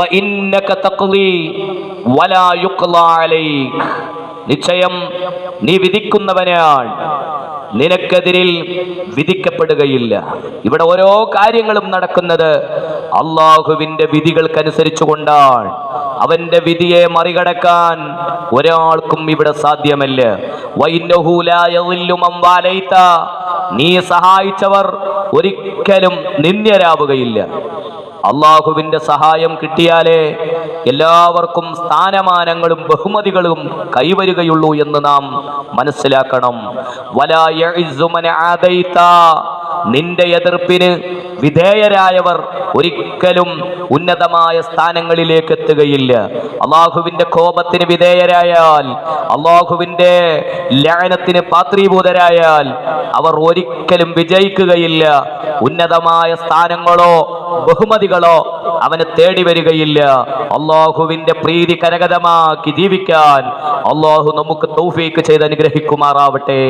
ഫഇന്നക തഖ്ളി വലാ യുഖ്ളാ അലൈക്. നിശ്ചയം നീ വിധിക്കുന്നവനാണ്, നിനക്കെതിരിൽ വിധിക്കപ്പെടുകയില്ല. ഇവിടെ ഓരോ കാര്യങ്ങളും നടക്കുന്നത് അള്ളാഹുവിന്റെ വിധികൾക്കനുസരിച്ചുകൊണ്ടാണ്. അവന്റെ വിധിയെ മറികടക്കാൻ ഒരാൾക്കും ഇവിടെ സാധ്യമല്ല. വഇന്നഹു ലാ യളില്ലു മൻ വാലൈത. നീ സഹായിച്ചവർ ഒരിക്കലും നിന്ദ്യരാവുകയില്ല. അള്ളാഹുവിന്റെ സഹായം കിട്ടിയാലേ എല്ലാവർക്കും സ്ഥാനമാനങ്ങളും ബഹുമതികളും കൈവരുകയുള്ളൂ എന്ന് നാം മനസ്സിലാക്കണം. വലാ യഇസ്സു മൻ ആദൈത. നിന്റെ എതിർപ്പിന് വിധേയരായവർ ഒരിക്കലും ഉന്നതമായ സ്ഥാനങ്ങളിലേക്ക് എത്തുകയില്ല. അള്ളാഹുവിന്റെ കോപത്തിന് വിധേയരായാൽ, അള്ളാഹുവിന്റെ ലഅനത്തിന് പാത്രീഭൂതരായാൽ അവർ ഒരിക്കലും വിജയിക്കുകയില്ല. ഉന്നതമായ സ്ഥാനങ്ങളോ ബഹുമതികളോ അവന് തേടി വരികയില്ല. അള്ളാഹുവിന്റെ പ്രീതി കരഗതമാക്കി ജീവിക്കാൻ അള്ളാഹു നമുക്ക് തൗഫീക്ക് ചെയ്ത് അനുഗ്രഹിക്കുമാറാവട്ടെ.